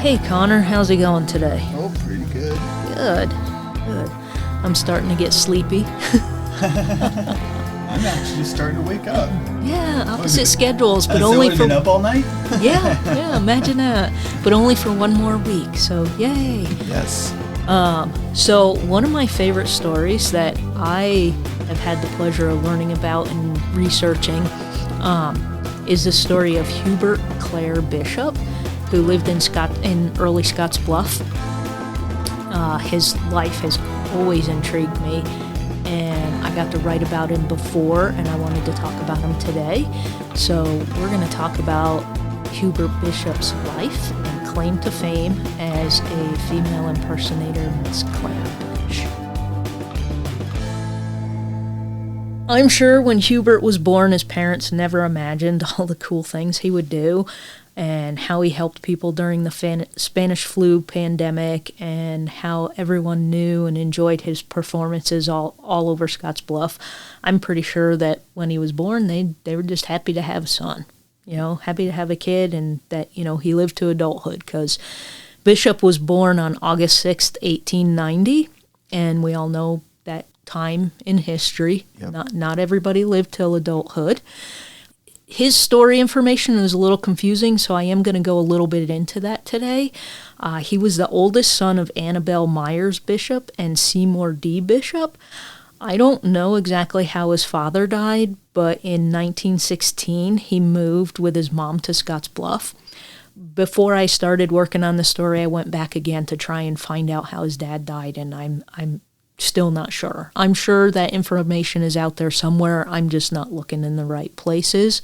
Hey Connor, how's it going today? Oh, pretty good. Good. I'm starting to get sleepy. I'm actually starting to wake up. Yeah, opposite schedules, but So only what, for... been up all night? Yeah, imagine that. But only for one more week, so yay. Yes. So one of my favorite stories that I have had the pleasure of learning about and researching is the story of Hubert Clair Bishop, who lived in early Scottsbluff. His life has always intrigued me, and I got to write about him before, and I wanted to talk about him today. So we're going to talk about Hubert Bishop's life and claim to fame as a female impersonator, Miss Claire Bish. I'm sure when Hubert was born, his parents never imagined all the cool things he would do and how he helped people during the Spanish flu pandemic, and how everyone knew and enjoyed his performances all over Scottsbluff. I'm pretty sure that when he was born, they were just happy to have a son, happy to have a kid, and that, he lived to adulthood, because Bishop was born on August 6th, 1890, and we all know that time in history. Yep. Not everybody lived till adulthood. His story information is a little confusing, so I am going to go a little bit into that today. He was the oldest son of Annabelle Myers Bishop and Seymour D. Bishop. I don't know exactly how his father died, but in 1916 he moved with his mom to Scottsbluff. Before I started working on the story, I went back again to try and find out how his dad died, and I'm still not sure. I'm sure that information is out there somewhere. I'm just not looking in the right places.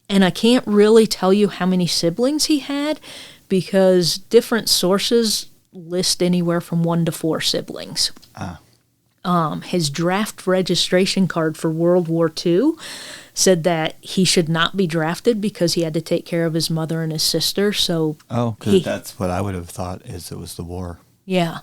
And I can't really tell you how many siblings he had, because different sources list anywhere from 1 to 4 siblings. His draft registration card for World War II said that he should not be drafted because he had to take care of his mother and his sister. So because that's what I would have thought, is it was the war. Yeah,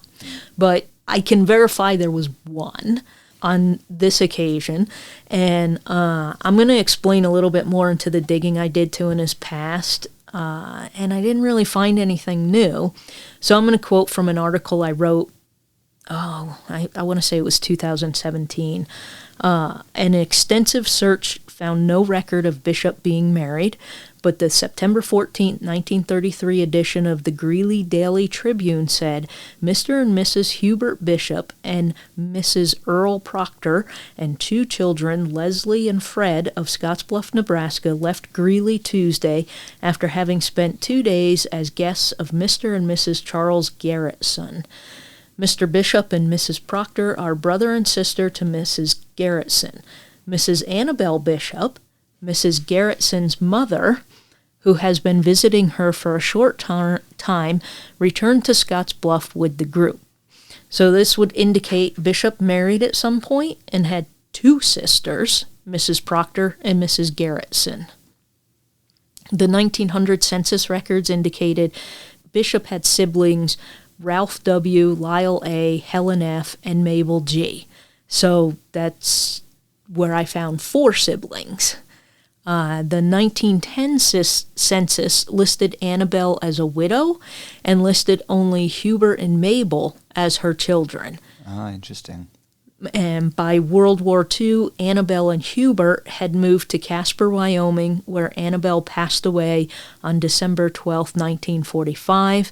but I can verify there was one on this occasion, and I'm going to explain a little bit more into the digging I did to in his past, and I didn't really find anything new. So I'm going to quote from an article I wrote, I want to say it was 2017. An extensive search found no record of Bishop being married, but the September 14, 1933 edition of the Greeley Daily Tribune said, Mr. and Mrs. Hubert Bishop and Mrs. Earl Proctor and 2 children, Leslie and Fred of Scottsbluff, Nebraska, left Greeley Tuesday after having spent 2 days as guests of Mr. and Mrs. Charles Garretson. Mr. Bishop and Mrs. Proctor are brother and sister to Mrs. Garretson. Mrs. Annabelle Bishop, Mrs. Garretson's mother, who has been visiting her for a short time, returned to Scottsbluff with the group. So this would indicate Bishop married at some point and had 2 sisters, Mrs. Proctor and Mrs. Garretson. The 1900 census records indicated Bishop had siblings Ralph W., Lyle A., Helen F., and Mabel G. So that's where I found 4 siblings. The 1910 census listed Annabelle as a widow and listed only Hubert and Mabel as her children. Interesting. And by World War II, Annabelle and Hubert had moved to Casper, Wyoming, where Annabelle passed away on December 12, 1945.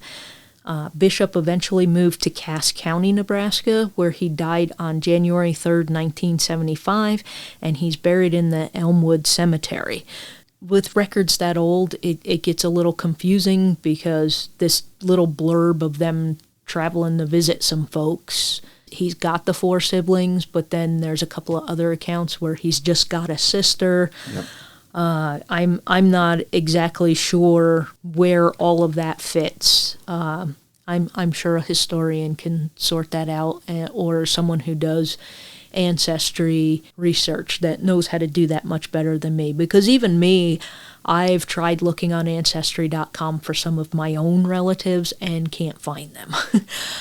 Bishop eventually moved to Cass County, Nebraska, where he died on January 3rd, 1975, and he's buried in the Elmwood Cemetery. With records that old, it gets a little confusing, because this little blurb of them traveling to visit some folks, he's got the 4 siblings, but then there's a couple of other accounts where he's just got a sister. Yep. I'm not exactly sure where all of that fits. I'm sure a historian can sort that out, or someone who does ancestry research that knows how to do that much better than me. Because even me, I've tried looking on Ancestry.com for some of my own relatives and can't find them.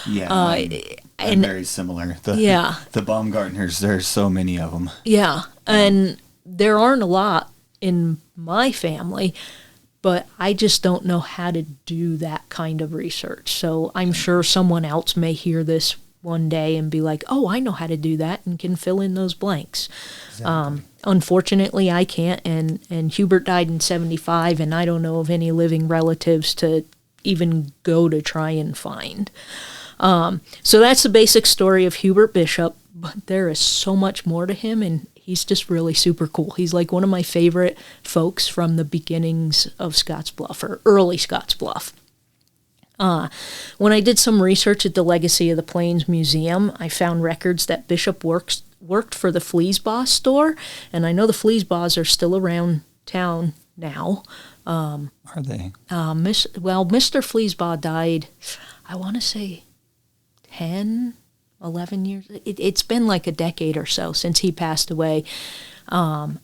Yeah, I'm very similar. The Baumgartners, there's so many of them. Yeah, and there aren't a lot in my family, but I just don't know how to do that kind of research. So I'm sure someone else may hear this one day and be like, oh, I know how to do that and can fill in those blanks. Exactly. Unfortunately, I can't, and Hubert died in 1975, and I don't know of any living relatives to even go to try and find. So that's the basic story of Hubert Bishop, but there is so much more to him, and he's just really super cool. He's like one of my favorite folks from the beginnings of Scottsbluff, or early Scottsbluff. When I did some research at the Legacy of the Plains Museum, I found records that Bishop worked for the Fleasbaugh store, and I know the Fleasbaughs are still around town now. Are they? Mr. Fleasbaugh died, I want to say 10, 11 years. It's been like a decade or so since he passed away. And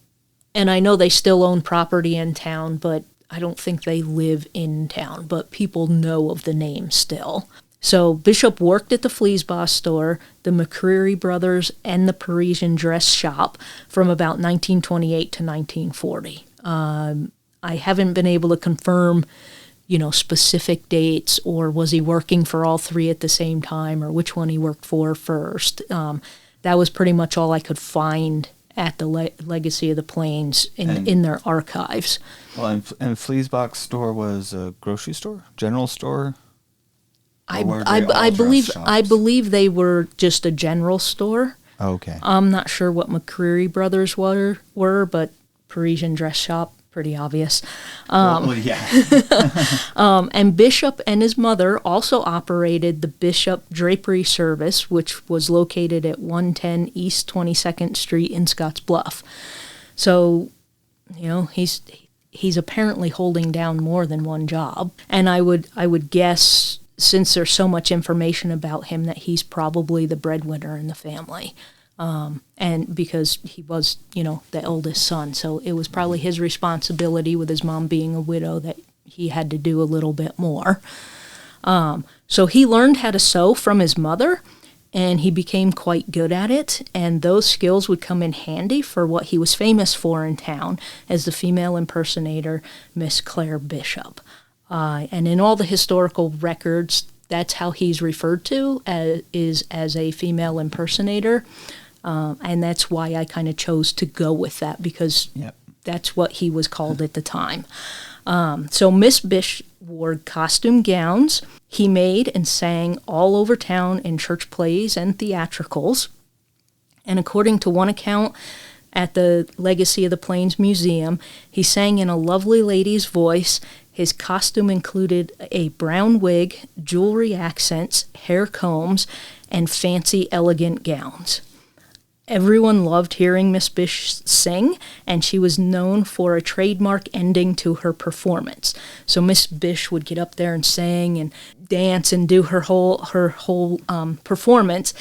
I know they still own property in town, but I don't think they live in town, but people know of the name still. So Bishop worked at the Fleasbaugh store, the McCreary Brothers, and the Parisian Dress Shop from about 1928 to 1940. I haven't been able to confirm, specific dates, or was he working for all three at the same time, or which one he worked for first. That was pretty much all I could find at the Legacy of the Plains in their archives. Well, and Fleasbaugh's store was a grocery store, general store. I believe they were just a general store. Oh, okay. I'm not sure what McCreary Brothers were, but Parisian Dress Shop, pretty obvious. Yeah. And Bishop and his mother also operated the Bishop Drapery Service, which was located at 110 East 22nd Street in Scottsbluff. So, he's apparently holding down more than one job. And I would guess, since there's so much information about him, that he's probably the breadwinner in the family. And because he was, the eldest son. So it was probably his responsibility, with his mom being a widow, that he had to do a little bit more. So he learned how to sew from his mother, and he became quite good at it. And those skills would come in handy for what he was famous for in town as the female impersonator, Miss Claire Bishop. And in all the historical records, that's how he's referred to, as a female impersonator. And that's why I kind of chose to go with that, because that's what he was called at the time. So Miss Bish wore costume gowns. He made and sang all over town in church plays and theatricals. And according to one account at the Legacy of the Plains Museum, he sang in a lovely lady's voice. His costume included a brown wig, jewelry accents, hair combs, and fancy, elegant gowns. Everyone loved hearing Miss Bish sing, and she was known for a trademark ending to her performance. So Miss Bish would get up there and sing and dance and do her whole performance,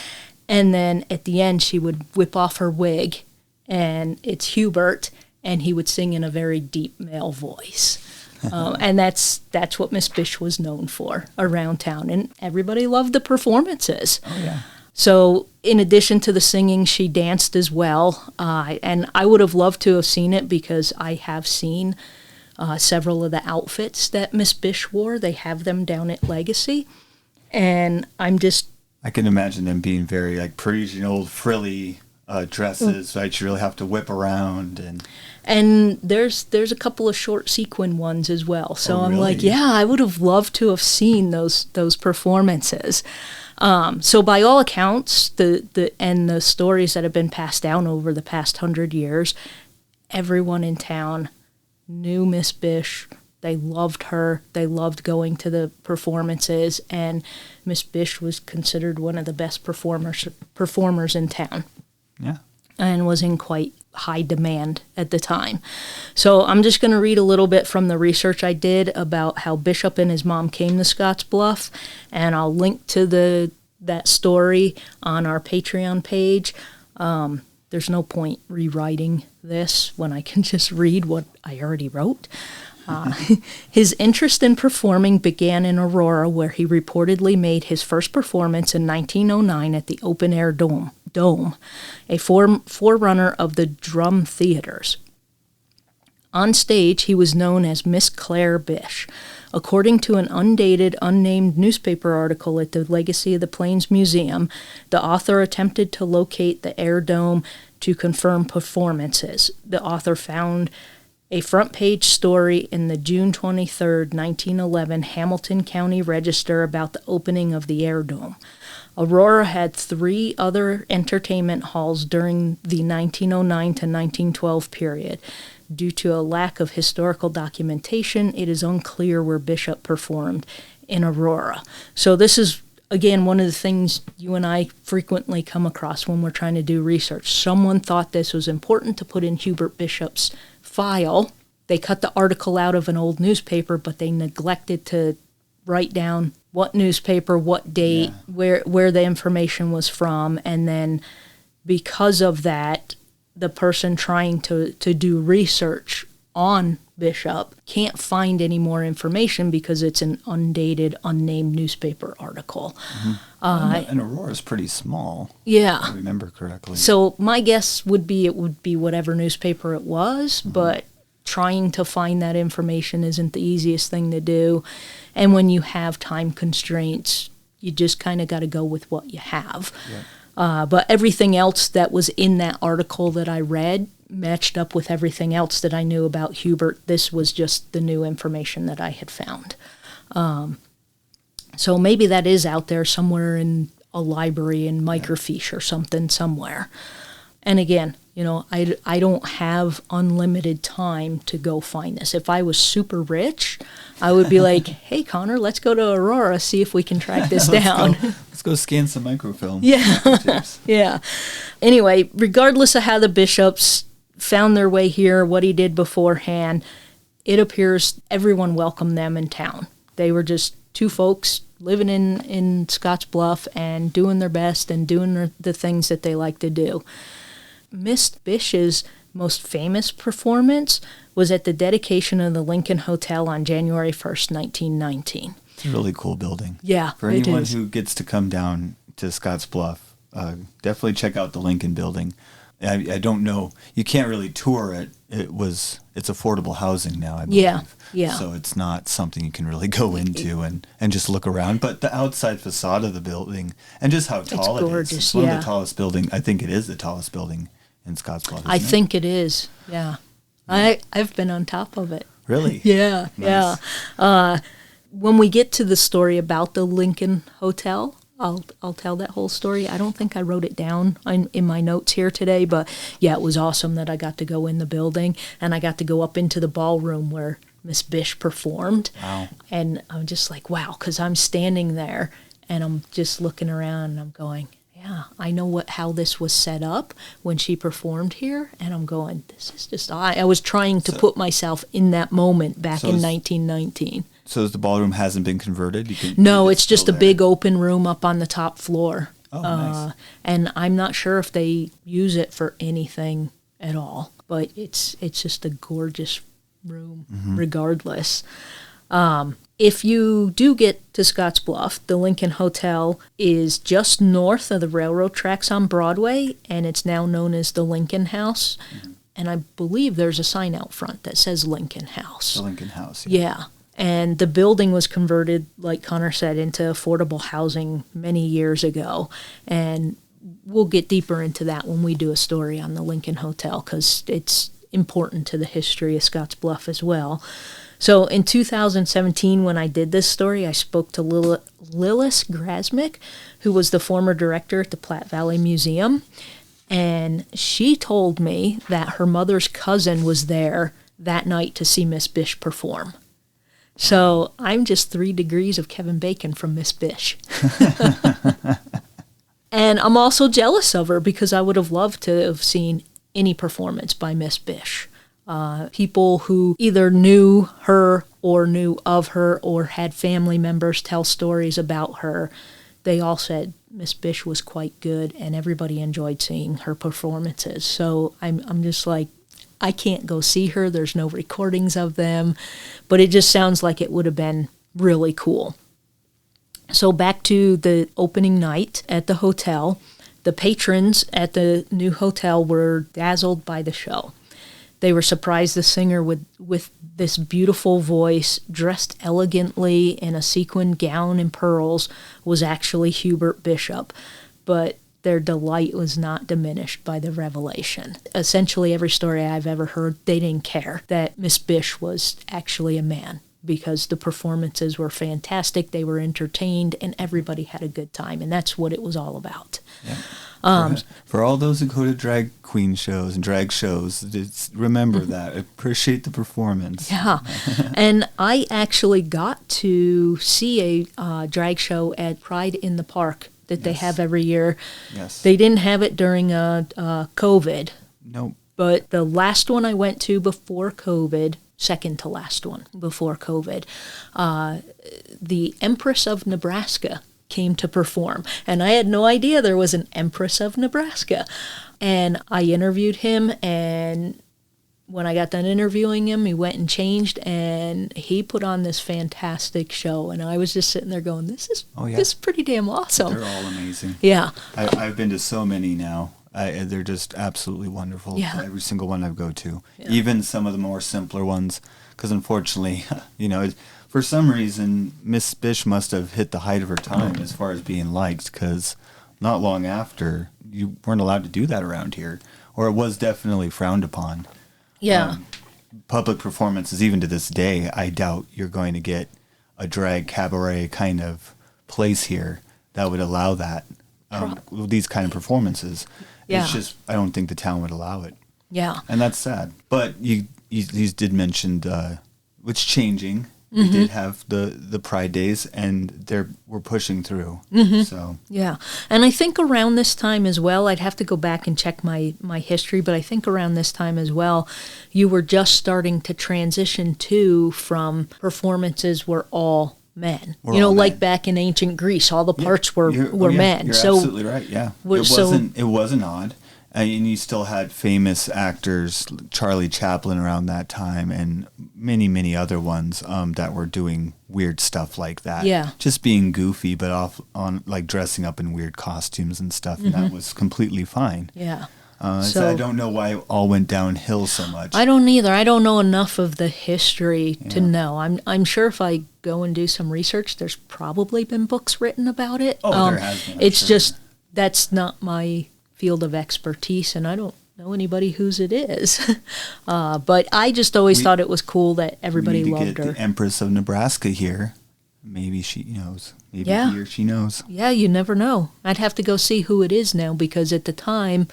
and then at the end she would whip off her wig, and it's Hubert, and he would sing in a very deep male voice. And that's what Miss Bish was known for around town, and everybody loved the performances. Oh, yeah. So in addition to the singing, she danced as well, and I would have loved to have seen it, because I have seen several of the outfits that Miss Bish wore. They have them down at Legacy, and I can imagine them being very Parisian old frilly dresses, right? You really have to whip around and there's a couple of short sequin ones as well. So I'm really? I would have loved to have seen those performances. So by all accounts, the stories that have been passed down over the past 100 years, everyone in town knew Miss Bish. They loved her. They loved going to the performances, and Miss Bish was considered one of the best performers in town. Yeah. And was in quite high demand at the time. So I'm just going to read a little bit from the research I did about how Bishop and his mom came to Scottsbluff, and I'll link to that story on our Patreon page. There's no point rewriting this when I can just read what I already wrote. His interest in performing began in Aurora, where he reportedly made his first performance in 1909 at the Open Air Dome, a forerunner of the drum theaters. On stage, he was known as Miss Claire Bish. According to an undated, unnamed newspaper article at the Legacy of the Plains Museum, the author attempted to locate the Air Dome to confirm performances. The author found a front-page story in the June 23, 1911 Hamilton County Register about the opening of the Air Dome. Aurora had 3 other entertainment halls during the 1909 to 1912 period. Due to a lack of historical documentation, it is unclear where Bishop performed in Aurora. So this is, again, one of the things you and I frequently come across when we're trying to do research. Someone thought this was important to put in Hubert Bishop's file. They cut the article out of an old newspaper, but they neglected to write down what newspaper, what date, where the information was from, and then because of that, the person trying to do research on Bishop can't find any more information because it's an undated, unnamed newspaper article. Mm-hmm. And Aurora's pretty small. Yeah. If I remember correctly. So my guess would be it would be whatever newspaper it was, but trying to find that information isn't the easiest thing to do. And when you have time constraints, you just kind of got to go with what you have. Yeah. But everything else that was in that article that I read matched up with everything else that I knew about Hubert. This was just the new information that I had found. So maybe that is out there somewhere in a library in microfiche or something somewhere. And again, I don't have unlimited time to go find this. If I was super rich, I would be like, hey, Connor, let's go to Aurora, see if we can track this down. Let's go scan some microfilm. Yeah. Yeah. Anyway, regardless of how the Bishops found their way here, what he did beforehand, it appears everyone welcomed them in town. They were just 2 folks living in Scottsbluff and doing their best and doing the things that they like to do. Miss Bish's most famous performance was at the dedication of the Lincoln Hotel on January 1st, 1919. It's a really cool building. Yeah, for anyone who gets to come down to Scottsbluff, definitely check out the Lincoln building. I don't know. You can't really tour it. It's affordable housing now, I believe. Yeah. So it's not something you can really go into and just look around. But the outside facade of the building and just how tall it is. It's one of the tallest building. I think it is the tallest building in Scottsbluff. I think it is. Yeah. I've been on top of it. Really? Yeah. Nice. Yeah. When we get to the story about the Lincoln Hotel, I'll tell that whole story. I don't think I wrote it down in my notes here today, but yeah, it was awesome that I got to go in the building and I got to go up into the ballroom where Miss Bish performed. Wow. And I'm just like, wow, because I'm standing there and I'm just looking around and I'm going, yeah, I know how this was set up when she performed here, and I'm going, this is just, I was trying to put myself in that moment back in 1919. So the ballroom hasn't been converted? No, it's just a big open room up on the top floor. Oh, nice. And I'm not sure if they use it for anything at all, but it's just a gorgeous room regardless. If you do get to Scottsbluff, the Lincoln Hotel is just north of the railroad tracks on Broadway, and it's now known as the Lincoln House. Mm-hmm. And I believe there's a sign out front that says Lincoln House. The Lincoln House, yeah. And the building was converted, like Connor said, into affordable housing many years ago. And we'll get deeper into that when we do a story on the Lincoln Hotel, because it's important to the history of Scottsbluff as well. So in 2017, when I did this story, I spoke to Lillis Grasmick, who was the former director at the Platte Valley Museum. And she told me that her mother's cousin was there that night to see Miss Bish perform. So I'm just 3 degrees of Kevin Bacon from Miss Bish. And I'm also jealous of her because I would have loved to have seen any performance by Miss Bish. People who either knew her or knew of her or had family members tell stories about her, they all said Miss Bish was quite good and everybody enjoyed seeing her performances. So I'm just like, I can't go see her. There's no recordings of them, but it just sounds like it would have been really cool. So back to the opening night at the hotel, the patrons at the new hotel were dazzled by the show. They were surprised the singer with this beautiful voice, dressed elegantly in a sequined gown and pearls, was actually Hubert Bishop. But their delight was not diminished by the revelation. Essentially, every story I've ever heard, they didn't care that Miss Bish was actually a man, because the performances were fantastic, they were entertained, and everybody had a good time, and that's what it was all about. Yeah. For all those who go to drag queen shows and drag shows, remember that. Appreciate the performance. Yeah. And I actually got to see a drag show at Pride in the Park that they have every year. Yes. They didn't have it during COVID. Nope. But the last one I went to before COVID, second to last one before COVID, the Empress of Nebraska came to perform. And I had no idea there was an Empress of Nebraska. And I interviewed him, and when I got done interviewing him, he went and changed, and he put on this fantastic show. And I was just sitting there going, this is pretty damn awesome. They're all amazing. Yeah. I've been to so many now. They're just absolutely wonderful. Yeah. Every single one I go to. Yeah. Even some of the more simpler ones. Because unfortunately, for some reason, Miss Bish must have hit the height of her time as far as being liked. Because not long after, you weren't allowed to do that around here. Or it was definitely frowned upon. Yeah. Public performances, even to this day, I doubt you're going to get a drag cabaret kind of place here that would allow that. These kind of performances. Yeah. It's just, I don't think the town would allow it. Yeah. And that's sad. But you did mention it's changing. We did have the Pride Days, and we're pushing through. So yeah, and I think around this time as well, I'd have to go back and check my history, but I think around this time as well, you were just starting to transition from performances were all men. Like back in ancient Greece, all the parts were men. You're so absolutely right. Yeah, it wasn't odd. And you still had famous actors, Charlie Chaplin around that time, and many, many other ones that were doing weird stuff like that. Yeah. Just being goofy, but dressing up in weird costumes and stuff, and that was completely fine. Yeah. So I don't know why it all went downhill so much. I don't either. I don't know enough of the history to know. I'm sure if I go and do some research, there's probably been books written about it. There has been. It's just that's not my field of expertise, and I don't know anybody whose it is. But I just always thought it was cool that everybody loved her. We need to get the Empress of Nebraska here. Maybe she knows. Maybe he or she knows. Yeah, you never know. I'd have to go see who it is now, because at the time,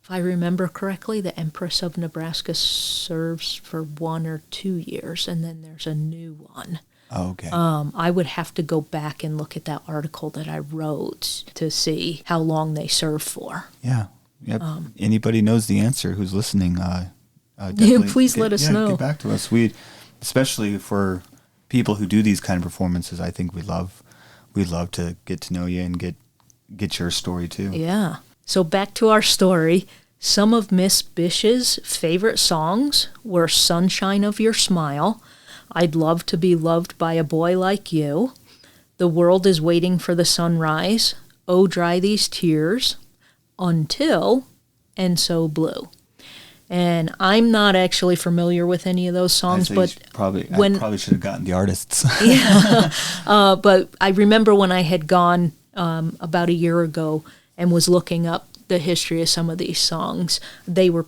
if I remember correctly, the Empress of Nebraska serves for 1 or 2 years, and then there's a new one. Oh, okay. I would have to go back and look at that article that I wrote to see how long they serve for. Yeah. Yep. Anybody knows the answer who's listening, please let us know. Get back to us. Especially for people who do these kind of performances, I think we'd love to get to know you and get your story too. Yeah. So back to our story. Some of Miss Bish's favorite songs were Sunshine of Your Smile, I'd Love to Be Loved by a Boy Like You, The World is Waiting for the Sunrise, Oh Dry These Tears, Until, and So Blue. And I'm not actually familiar with any of those songs, but I probably should have gotten the artists. Yeah, but I remember when I had gone about a year ago and was looking up the history of some of these songs, they were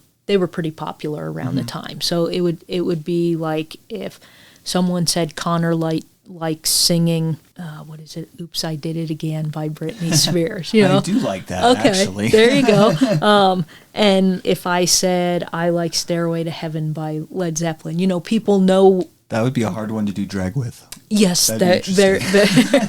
pretty popular around the time. So it would be like if someone said Connor likes singing, what is it? Oops, I Did It Again by Britney Spears. I do like that, actually. There you go. And if I said I like Stairway to Heaven by Led Zeppelin, people know. That would be a hard one to do drag with. Yes, very, very,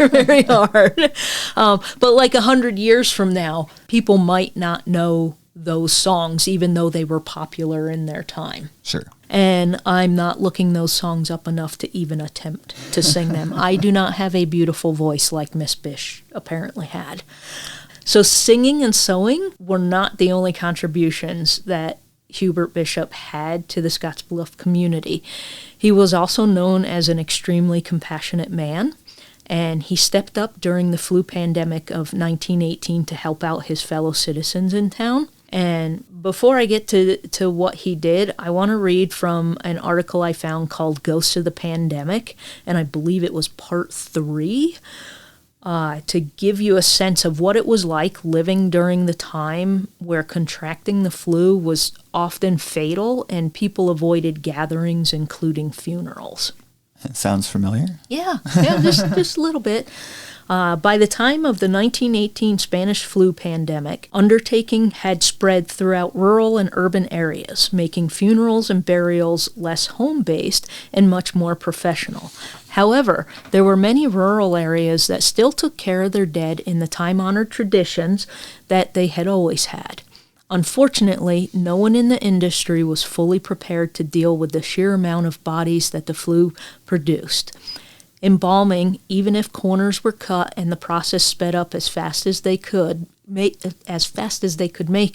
very hard. But like 100 years from now, people might not know those songs, even though they were popular in their time. Sure. And I'm not looking those songs up enough to even attempt to sing them. I do not have a beautiful voice like Miss Bish apparently had. So singing and sewing were not the only contributions that Hubert Bishop had to the Scottsbluff community. He was also known as an extremely compassionate man, and he stepped up during the flu pandemic of 1918 to help out his fellow citizens in town. And before I get to what he did, I want to read from an article I found called Ghosts of the Pandemic, and I believe it was part 3, to give you a sense of what it was like living during the time where contracting the flu was often fatal and people avoided gatherings, including funerals. It sounds familiar. Yeah, just a little bit. By the time of the 1918 Spanish flu pandemic, undertaking had spread throughout rural and urban areas, making funerals and burials less home-based and much more professional. However, there were many rural areas that still took care of their dead in the time-honored traditions that they had always had. Unfortunately, no one in the industry was fully prepared to deal with the sheer amount of bodies that the flu produced. Embalming, even if corners were cut and the process sped up as fast as they could make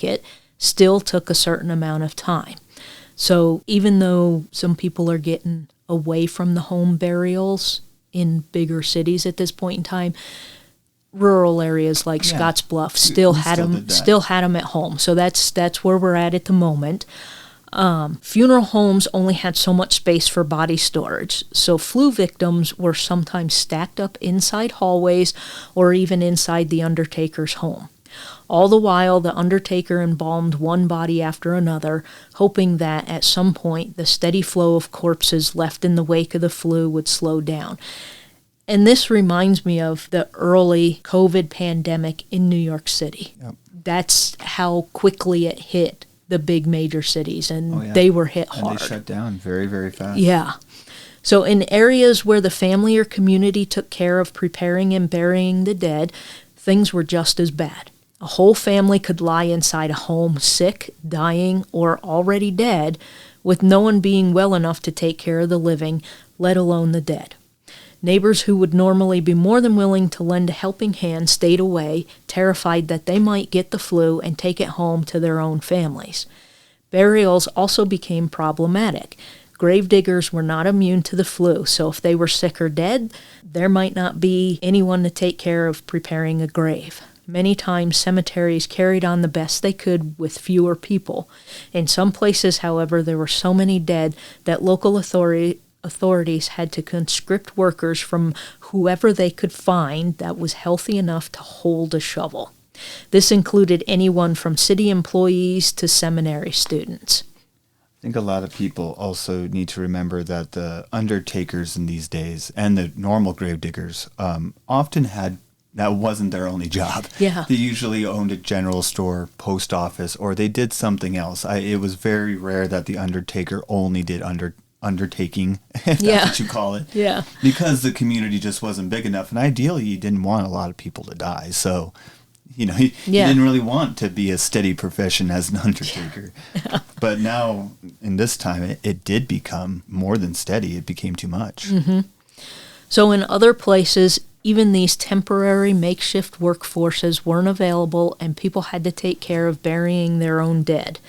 it, still took a certain amount of time. So even though some people are getting away from the home burials in bigger cities at this point in time, rural areas like Scottsbluff still had them at home. So that's where we're at the moment. Funeral homes only had so much space for body storage, so flu victims were sometimes stacked up inside hallways or even inside the undertaker's home. All the while, the undertaker embalmed one body after another, hoping that at some point the steady flow of corpses left in the wake of the flu would slow down. And this reminds me of the early COVID pandemic in New York City. Yep. That's how quickly it hit the big major cities, and they were hit hard. And they shut down very, very fast. Yeah. So in areas where the family or community took care of preparing and burying the dead, things were just as bad. A whole family could lie inside a home sick, dying, or already dead, with no one being well enough to take care of the living, let alone the dead. Neighbors who would normally be more than willing to lend a helping hand stayed away, terrified that they might get the flu and take it home to their own families. Burials also became problematic. Gravediggers were not immune to the flu, so if they were sick or dead, there might not be anyone to take care of preparing a grave. Many times cemeteries carried on the best they could with fewer people. In some places, however, there were so many dead that local authorities had to conscript workers from whoever they could find that was healthy enough to hold a shovel. This included anyone from city employees to seminary students. I think a lot of people also need to remember that the undertakers in these days and the normal gravediggers often had, that wasn't their only job. Yeah. They usually owned a general store, post office, or they did something else. It was very rare that the undertaker only did undertaking, if that's what you call it. Yeah. Because the community just wasn't big enough. And ideally, you didn't want a lot of people to die. So, you didn't really want to be a steady profession as an undertaker. Yeah. But now, in this time, it did become more than steady. It became too much. Mm-hmm. So in other places, even these temporary makeshift workforces weren't available, and people had to take care of burying their own dead.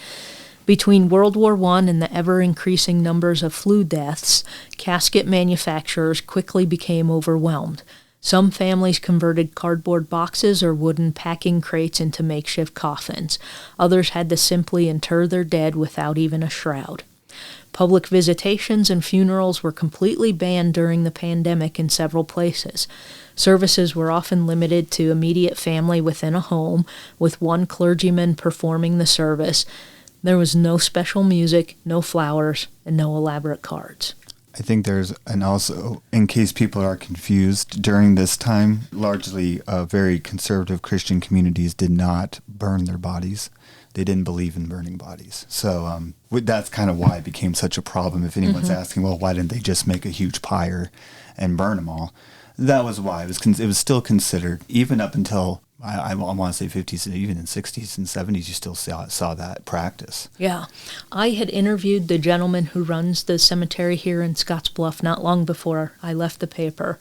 Between World War I and the ever-increasing numbers of flu deaths, casket manufacturers quickly became overwhelmed. Some families converted cardboard boxes or wooden packing crates into makeshift coffins. Others had to simply inter their dead without even a shroud. Public visitations and funerals were completely banned during the pandemic in several places. Services were often limited to immediate family within a home, with one clergyman performing the service. There was no special music, no flowers, and no elaborate cards. I think and also, in case people are confused, during this time, largely very conservative Christian communities did not burn their bodies. They didn't believe in burning bodies. So that's kind of why it became such a problem. If anyone's asking, well, why didn't they just make a huge pyre and burn them all? That was why. It was still considered, even up until, I want to say 50s, even in 60s and 70s, you still saw that practice. Yeah. I had interviewed the gentleman who runs the cemetery here in Scottsbluff not long before I left the paper,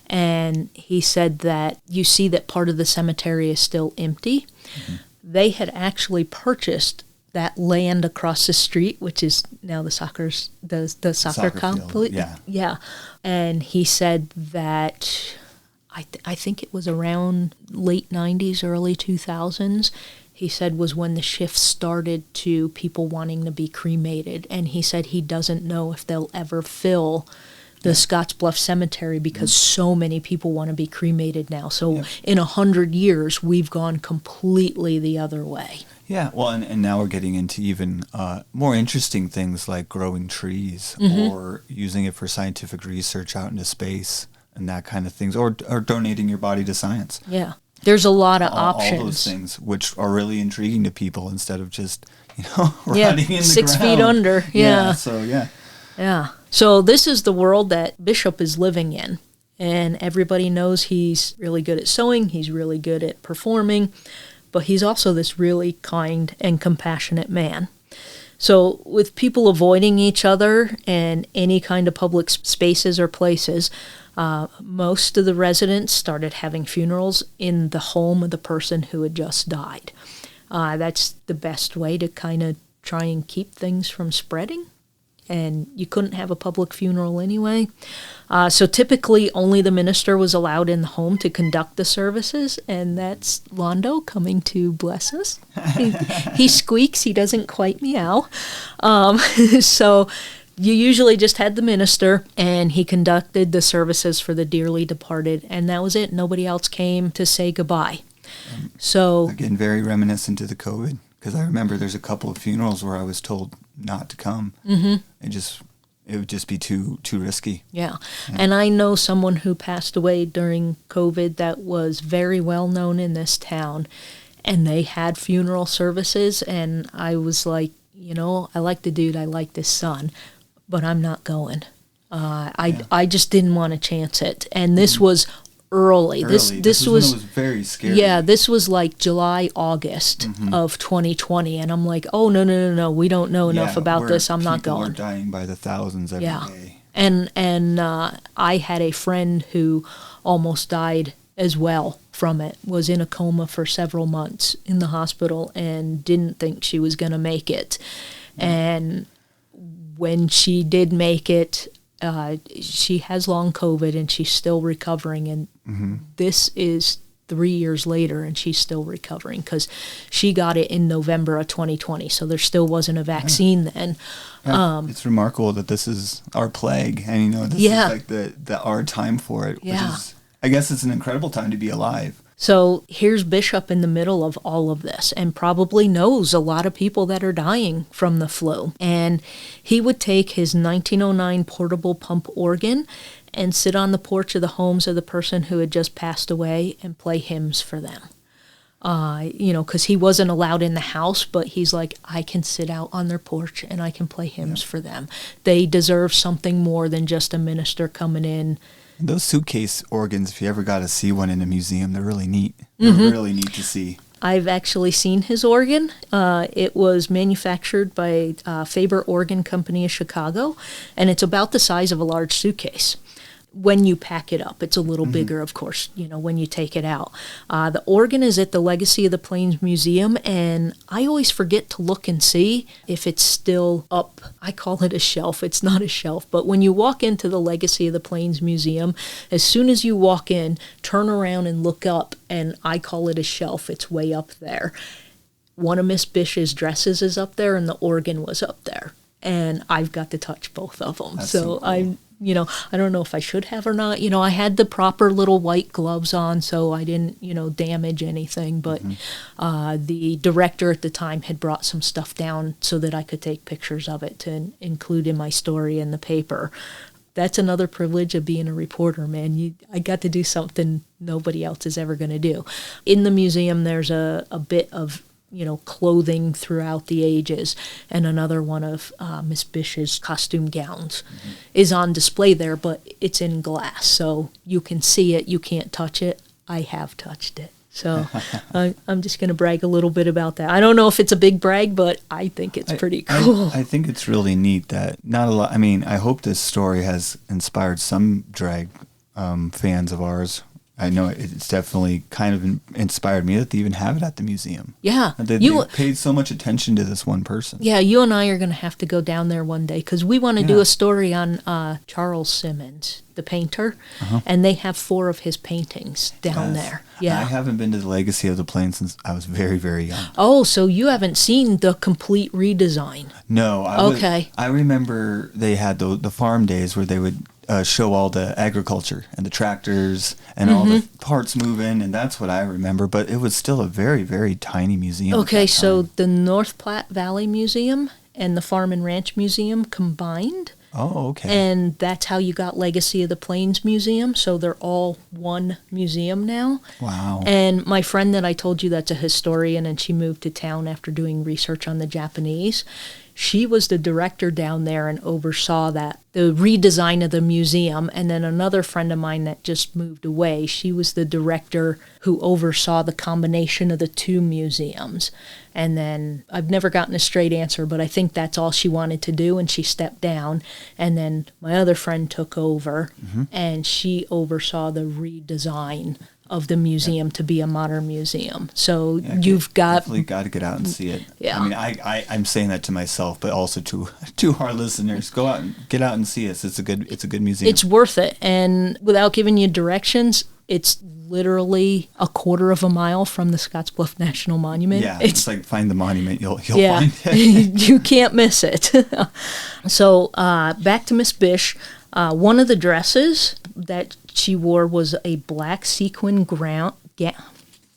and he said that you see that part of the cemetery is still empty. Mm-hmm. They had actually purchased that land across the street, which is now the soccer complex. Yeah. And he said that I think it was around late 90s, early 2000s, he said, was when the shift started to people wanting to be cremated. And he said he doesn't know if they'll ever fill the Scottsbluff Cemetery because so many people want to be cremated now. So in 100 years, we've gone completely the other way. Yeah, well, and now we're getting into even more interesting things like growing trees or using it for scientific research out into space and that kind of things, or donating your body to science. Yeah, there's a lot of options. All those things, which are really intriguing to people instead of just, rotting in the 6 ground. feet under. Yeah. Yeah. So this is the world that Bishop is living in. And everybody knows he's really good at sewing. He's really good at performing. But he's also this really kind and compassionate man. So with people avoiding each other and any kind of public spaces or places, most of the residents started having funerals in the home of the person who had just died. That's the best way to kind of try and keep things from spreading. And you couldn't have a public funeral anyway. So typically only the minister was allowed in the home to conduct the services, and that's Londo coming to bless us. He squeaks, he doesn't quite meow. So you usually just had the minister, and he conducted the services for the dearly departed, and that was it. Nobody else came to say goodbye. So again, very reminiscent to the COVID, because I remember there's a couple of funerals where I was told not to come. It would just be too risky. Yeah. And I know someone who passed away during COVID that was very well known in this town, and they had funeral services, and I was like, I like the dude, I like this son, but I'm not going. I just didn't want to chance it. And this was early. This was very scary. Yeah, this was like July, August of 2020, and I'm like, oh no, we don't know enough about this. I'm not going. People are dying by the thousands every day. And I had a friend who almost died as well from it. Was in a coma for several months in the hospital and didn't think she was going to make it. And when she did make it, she has long COVID and she's still recovering, and this is 3 years later and she's still recovering because she got it in November of 2020, so there still wasn't a vaccine then. It's remarkable that this is our plague, and this is like the our time for it, which is, I guess it's an incredible time to be alive. So here's Bishop in the middle of all of this and probably knows a lot of people that are dying from the flu. And he would take his 1909 portable pump organ and sit on the porch of the homes of the person who had just passed away and play hymns for them. Because he wasn't allowed in the house, but he's like, I can sit out on their porch and I can play hymns for them. They deserve something more than just a minister coming in. Those suitcase organs, if you ever got to see one in a museum, they're really neat. They're really neat to see. I've actually seen his organ. It was manufactured by Faber Organ Company of Chicago, and it's about the size of a large suitcase. When you pack it up, it's a little bigger, of course, when you take it out. The organ is at the Legacy of the Plains Museum, and I always forget to look and see if it's still up. I call it a shelf. It's not a shelf, but when you walk into the Legacy of the Plains Museum, as soon as you walk in, turn around and look up, and I call it a shelf. It's way up there. One of Miss Bish's dresses is up there, and the organ was up there. And I've got to touch both of them. That's so cool. I don't know if I should have or not. I had the proper little white gloves on, so I didn't, damage anything. But the director at the time had brought some stuff down so that I could take pictures of it to include in my story in the paper. That's another privilege of being a reporter, man. I got to do something nobody else is ever going to do. In the museum, there's a bit of clothing throughout the ages, and another one of Miss Bish's costume gowns is on display there, but it's in glass, so you can see it, you can't touch it. I have touched it. So I'm just going to brag a little bit about that. I don't know if it's a big brag, but I think it's pretty cool. I think it's really neat that not a lot, I hope this story has inspired some drag fans of ours I know it's definitely kind of inspired me that they even have it at the museum. Yeah. They paid so much attention to this one person. Yeah, you and I are going to have to go down there one day because we want to do a story on Charles Simmons, the painter, and they have 4 of his paintings down there. Yeah. I haven't been to the Legacy of the Plain since I was very, very young. Oh, so you haven't seen the complete redesign? No. I remember they had the farm days where they would show all the agriculture and the tractors and all the parts moving, and that's what I remember. But it was still a very, very tiny museum. Okay, so the North Platte Valley Museum and the Farm and Ranch Museum combined. Oh, okay. And that's how you got Legacy of the Plains Museum. So they're all one museum now. Wow. And my friend that I told you that's a historian, and she moved to town after doing research on the Japanese. She was the director down there and oversaw the redesign of the museum. And then another friend of mine that just moved away, she was the director who oversaw the combination of the 2 museums. And then I've never gotten a straight answer, but I think that's all she wanted to do, and she stepped down. And then my other friend took over, and she oversaw the redesign of the museum to be a modern museum. So you've definitely got to get out and see it. Yeah. I mean, I'm saying that to myself, but also to our listeners. Go out and get out and see it. It's a good museum. It's worth it. And without giving you directions, it's literally a quarter of a mile from the Scottsbluff National Monument. Yeah, it's like find the monument, you'll find it. You can't miss it. So back to Miss Bish. One of the dresses that she wore was a black sequin gown. Yeah.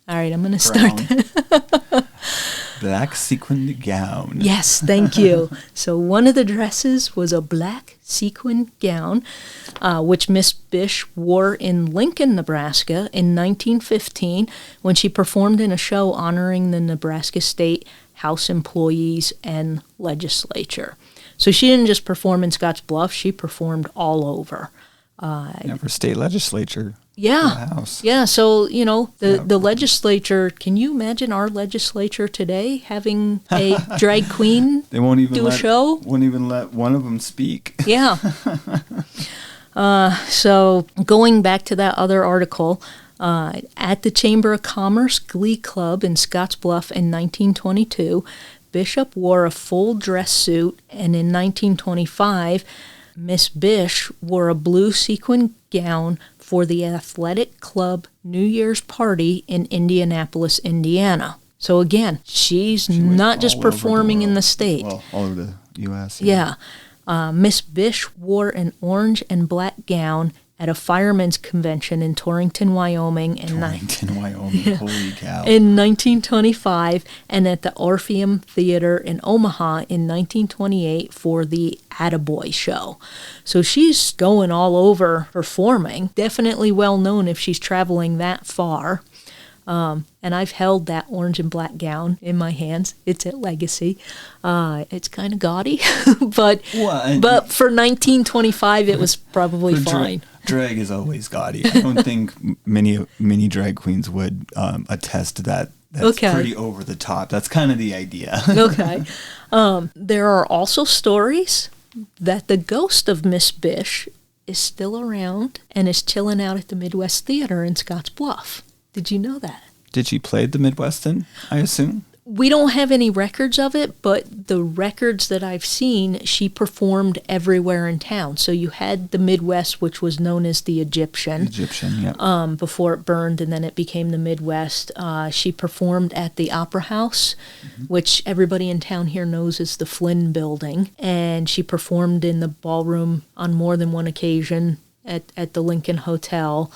All right, I'm going to start that. Black sequin gown. Yes, thank you. So one of the dresses was a black sequin gown, which Miss Bish wore in Lincoln, Nebraska in 1915 when she performed in a show honoring the Nebraska State House employees and legislature. So she didn't just perform in Scottsbluff, she performed all over. For state legislature. Yeah. House. Yeah, so, the legislature, can you imagine our legislature today having a drag queen they won't even do a show? Won't even let one of them speak. Yeah. So going back to that other article, at the Chamber of Commerce Glee Club in Scottsbluff in 1922, Bishop wore a full dress suit, and in 1925, Miss Bish wore a blue sequin gown for the Athletic Club New Year's party in Indianapolis, Indiana. So again, she's not just performing in the state. Well, all over the U.S. Yeah. Miss Bish wore an orange and black gown at a firemen's convention in Torrington, Wyoming. Holy cow. In 1925, and at the Orpheum Theater in Omaha in 1928 for the Attaboy Show. So she's going all over performing. Definitely well known if she's traveling that far. And I've held that orange and black gown in my hands. It's at Legacy. It's kind of gaudy, but for 1925, it was probably fine. Drag is always gaudy. I don't think many drag queens would attest to that. That's pretty over the top. That's kind of the idea. Okay. There are also stories that the ghost of Miss Bish is still around and is chilling out at the Midwest Theater in Scottsbluff. Did you know that? Did she play at the Midwestern, I assume? We don't have any records of it, but the records that I've seen, she performed everywhere in town. So you had the Midwest, which was known as the Egyptian. Yeah. Before it burned, and then it became the Midwest. She performed at the Opera House, which everybody in town here knows as the Flynn Building. And she performed in the ballroom on more than one occasion at the Lincoln Hotel.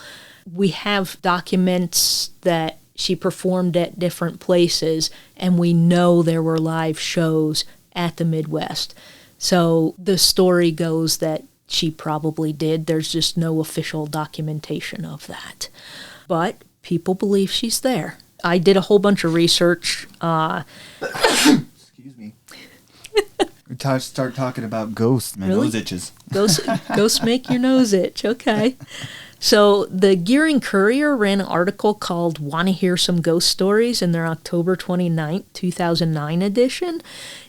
We have documents that she performed at different places, and we know there were live shows at the Midwest. So the story goes that she probably did. There's just no official documentation of that. But people believe she's there. I did a whole bunch of research. Excuse me. We start talking about ghosts. My nose itches. Ghosts make your nose itch. Okay. So the Gearing Courier ran an article called Want to Hear Some Ghost Stories in their October 29, 2009 edition,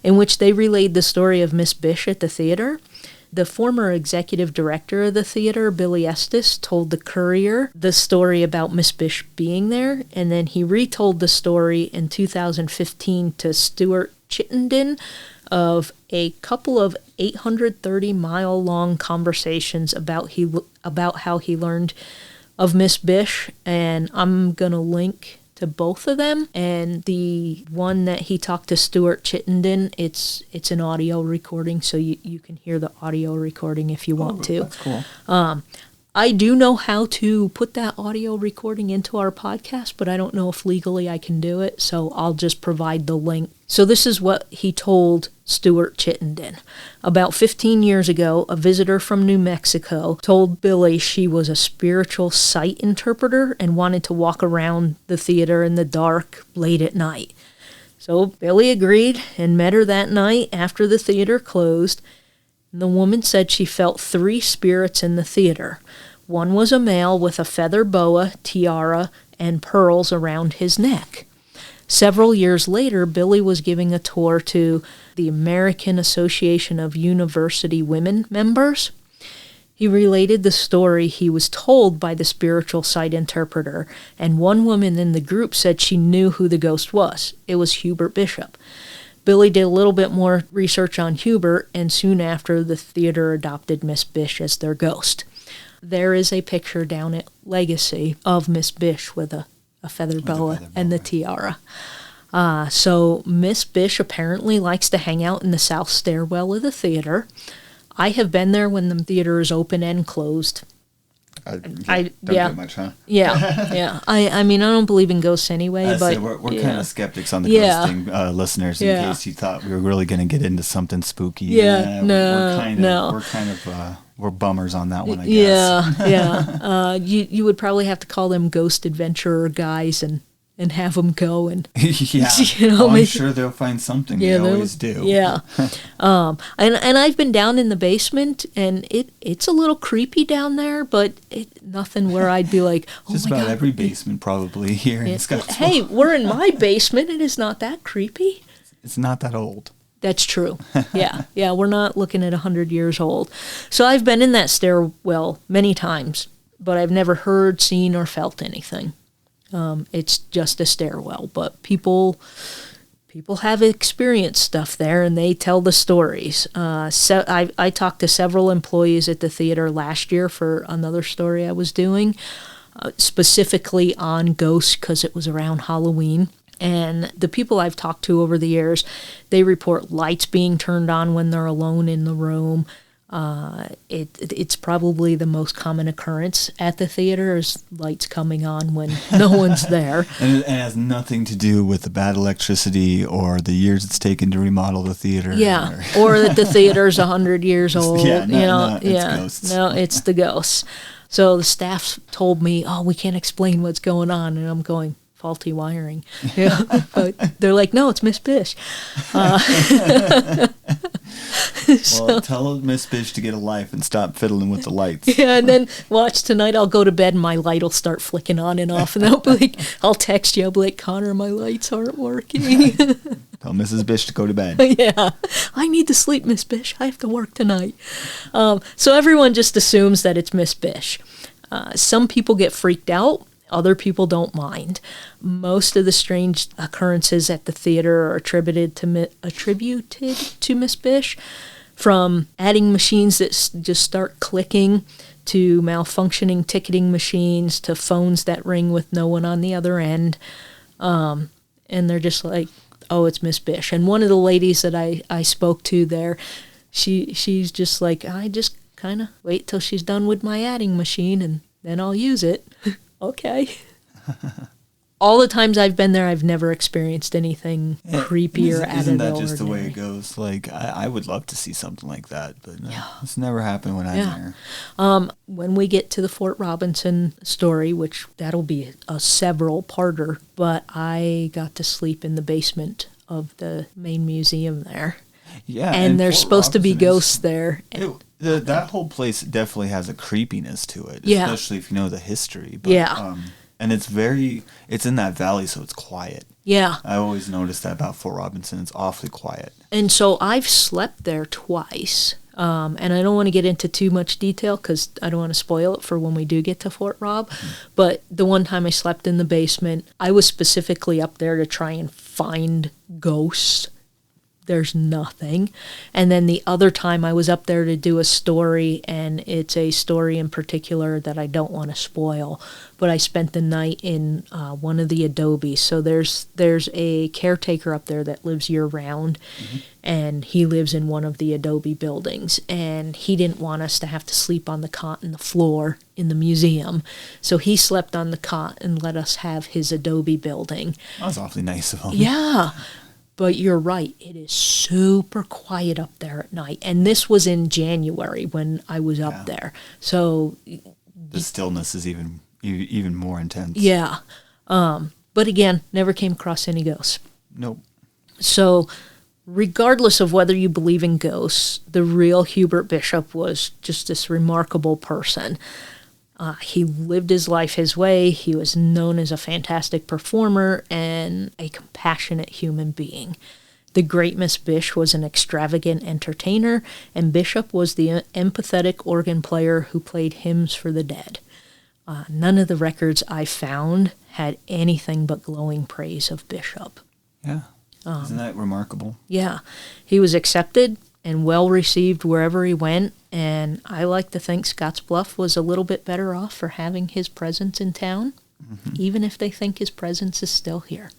in which they relayed the story of Miss Bish at the theater. The former executive director of the theater, Billy Estes, told the Courier the story about Miss Bish being there, and then he retold the story in 2015 to Stuart Chittenden of a couple of 830-mile-long conversations about how he learned of Miss Bish, and I'm going to link to both of them. And the one that he talked to Stuart Chittenden, it's an audio recording, so you can hear the audio recording if you want to. That's cool. I do know how to put that audio recording into our podcast, but I don't know if legally I can do it, so I'll just provide the link. So this is what he told Stuart Chittenden. About 15 years ago, a visitor from New Mexico told Billy she was a spiritual sight interpreter and wanted to walk around the theater in the dark late at night. So Billy agreed and met her that night after the theater closed. The woman said she felt 3 spirits in the theater. One was a male with a feather boa, tiara, and pearls around his neck. Several years later, Billy was giving a tour to the American Association of University Women members. He related the story he was told by the spiritual sight interpreter, and one woman in the group said she knew who the ghost was. It was Hubert Bishop. Billy did a little bit more research on Hubert, and soon after, the theater adopted Miss Bish as their ghost. There is a picture down at Legacy of Miss Bish with a feather boa and the tiara. So Miss Bish apparently likes to hang out in the south stairwell of the theater. I have been there when the theater is open and closed. Don't get much, huh? Yeah. I mean, I don't believe in ghosts anyway, but we're kind of skeptics on the ghosting, listeners, in case you thought we were really going to get into something spooky. We're bummers on that one, I guess. You would probably have to call them ghost adventurer guys and have them go and I'm sure they'll find something. They always do. And I've been down in the basement, and it's a little creepy down there, but nothing where I'd be like, oh just my about God. Every basement probably here in Scottsbluff. Hey, we're in my basement. It is not that creepy. It's not that old. That's true. Yeah, we're not looking at 100 years old. So I've been in that stairwell many times, but I've never heard, seen, or felt anything. It's just a stairwell, but people have experienced stuff there, and they tell the stories. So I talked to several employees at the theater last year for another story I was doing, specifically on ghosts because it was around Halloween. And the people I've talked to over the years, they report lights being turned on when they're alone in the room. It's probably the most common occurrence at the theater is lights coming on when no one's there. And it has nothing to do with the bad electricity or the years it's taken to remodel the theater. Yeah, or that the theater's 100 years old. It's ghosts. No, it's the ghosts. So the staff told me, we can't explain what's going on. And I'm going, faulty wiring. But they're like, no, it's Miss Bish. Well, tell Miss Bish to get a life and stop fiddling with the lights. Yeah, and then watch tonight. I'll go to bed and my light will start flicking on and off, and I'll text you. I'll be like, Connor, my lights aren't working. Tell Mrs. Bish to go to bed. Yeah, I need to sleep, Miss Bish. I have to work tonight. So everyone just assumes that it's Miss Bish. Some people get freaked out. Other people don't mind. Most of the strange occurrences at the theater are attributed to Miss Bish, from adding machines that just start clicking, to malfunctioning ticketing machines, to phones that ring with no one on the other end. And they're just like, oh, it's Miss Bish. And one of the ladies that I spoke to there, she's just like, I just kind of wait till she's done with my adding machine and then I'll use it. Okay. All the times I've been there, I've never experienced anything creepy or out of the ordinary. Isn't that just the way it goes? Like, I would love to see something like that, but it's never happened when I'm there. When we get to the Fort Robinson story, which that'll be a several-parter, but I got to sleep in the basement of the main museum there. Yeah. And there's supposed to be ghosts there. That whole place definitely has a creepiness to it, especially if you know the history. But, and it's in that valley, so it's quiet. Yeah. I always noticed that about Fort Robinson. It's awfully quiet. And so I've slept there twice. And I don't want to get into too much detail because I don't want to spoil it for when we do get to Fort Robb. But the one time I slept in the basement, I was specifically up there to try and find ghosts. There's nothing. And then the other time I was up there to do a story, and it's a story in particular that I don't want to spoil, but I spent the night in one of the adobes. So there's a caretaker up there that lives year-round, and he lives in one of the adobe buildings, and he didn't want us to have to sleep on the cot and the floor in the museum. So he slept on the cot and let us have his adobe building. That was awfully nice of him. Yeah. But you're right, it is super quiet up there at night. And this was in January when I was up there. So the stillness is even more intense. Yeah. But again, never came across any ghosts. Nope. So regardless of whether you believe in ghosts, the real Hubert Bishop was just this remarkable person. He lived his life his way. He was known as a fantastic performer and a compassionate human being. The great Miss Bish was an extravagant entertainer, and Bishop was the empathetic organ player who played hymns for the dead. None of the records I found had anything but glowing praise of Bishop. Yeah. Isn't that remarkable? Yeah. He was accepted and well received wherever he went, and I like to think Scottsbluff was a little bit better off for having his presence in town, even if they think his presence is still here.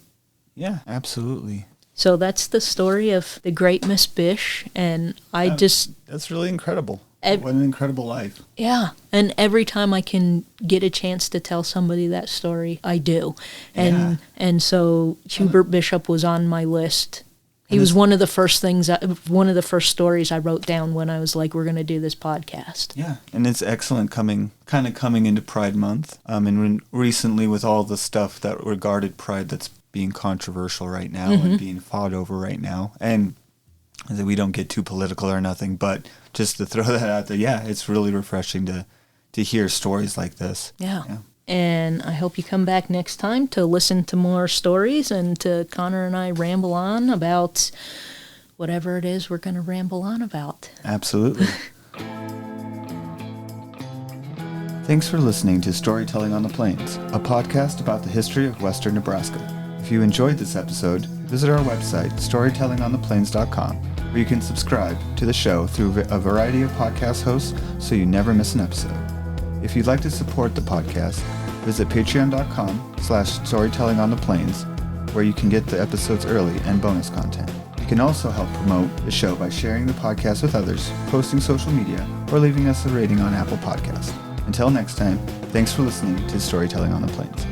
Yeah, absolutely. So that's the story of the great Miss Bish, and That's really incredible. What an incredible life. Yeah, and every time I can get a chance to tell somebody that story, I do. And so Hubert Bishop was on my list. He was one of the first stories I wrote down when I was like, we're going to do this podcast. Yeah, and it's excellent coming into Pride Month. And recently with all the stuff that regarded Pride that's being controversial right now and being fought over right now. And we don't get too political or nothing, but just to throw that out there, yeah, it's really refreshing to hear stories like this. Yeah. And I hope you come back next time to listen to more stories and to Connor and I ramble on about whatever it is we're going to ramble on about. Absolutely. Thanks for listening to Storytelling on the Plains, a podcast about the history of Western Nebraska. If you enjoyed this episode, visit our website, storytellingontheplains.com, where you can subscribe to the show through a variety of podcast hosts so you never miss an episode. If you'd like to support the podcast, visit patreon.com/storytellingontheplains, where you can get the episodes early and bonus content. You can also help promote the show by sharing the podcast with others, posting social media, or leaving us a rating on Apple Podcasts. Until next time, thanks for listening to Storytelling on the Plains.